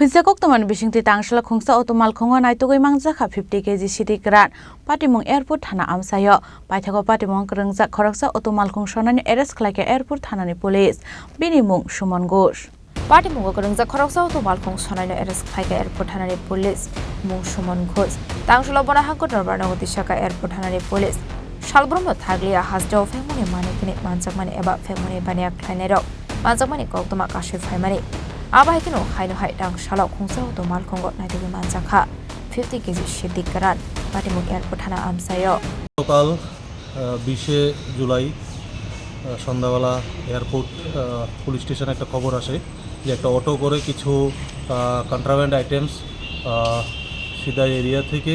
Huisekok teman bisingti tangshala khungsa otomal khongo naitugoi mangjaka 50 kg sidi kran patimung airport thana amsayo paithako patimung krungjak khoroksa otomal khungsonani arrest khlaike airport thanani police binimung Sumon Ghosh patimung krungjak khoroksa otomal khungsonani arrest khlaike airport thanani police mung Sumon Ghosh tangshala bona hangko norbarnagoti shaka airport thanani police Shalbromo thaglia hasdo family manikini manjakmani eba family bania khlainero manjakmani koktoma kashi faimani Abahikino haino hai dang shalok khungsa otomal khongo naitugoi manjakha 50 kg sidi kran patimung airport thana amsayo সকাল 20 জুলাই সন্ধ্যাবেলা airport police স্টেশনে একটা খবর আসে যে একটা auto করে কিছু কন্ট্রাব্যান্ড আইটেমস সিধা এরিয়া থেকে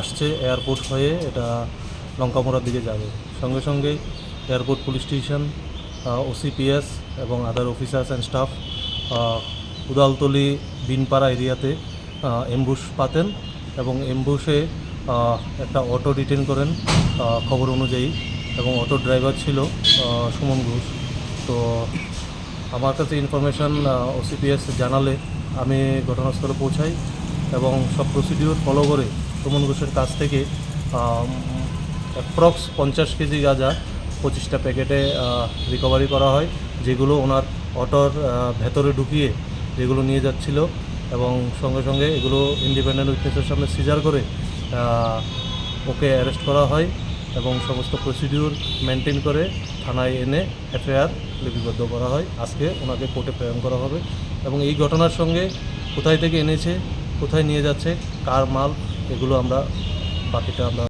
আসছে এয়ারপোর্ট হয়ে এটা লঙ্কামোড়ার দিকে যাবে সঙ্গে সঙ্গে এয়ারপোর্ট পুলিশ স্টেশন OCPS এবং আদার অফিসার্স অ্যান্ড স্টাফ উদালতলি বিনপাড়া এরিয়াতে এমবুশ পাতেন এবং এমবুশে একটা অটো ডিটেন করেন খবর অনুযায়ী এবং অটো ড্রাইভার ছিল সুমন ঘোষ তো আমার কাছে ইনফরমেশন OCPS জানালে আমি ঘটনাস্থলে পৌঁছাই এবং সব প্রসিডিওর ফলো করে সুমন ঘোষের কাছ থেকে অ্যাপ্রক্স 50 কেজি গাঁজা 25টা প্যাকেটে রিকভারি করা হয় যেগুলো ওনার অটোর ভেতরে ঢুকিয়ে যেগুলো নিয়ে যাচ্ছিল এবং সঙ্গে সঙ্গে এগুলো ইন্ডিপেন্ডেন্ট উইটনেসের সামনে সিজার করে ওকে অ্যারেস্ট করা হয় এবং সমস্ত প্রসিডিউর মেনটেন করে থানায় এনে FIR লিপিবদ্ধ করা হয় আজকে ওনাকে কোর্টে প্রেরণ করা হবে এবং এই ঘটনার সঙ্গে কোথায় থেকে এনেছে কোথায় নিয়ে যাচ্ছে কার মাল এগুলো আমরা বাকিটা আমরা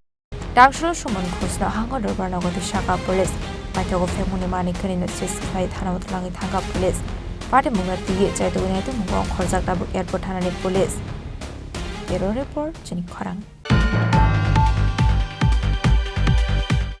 Tangshala Sumon Ghosh na hangko norbarnagoti shaka police paithako family manikini notice khai thana utlangi thanga police patimung tige chaitugoi naitugoi khorjak tabuk airport thanani police Bureau report Chini Khorang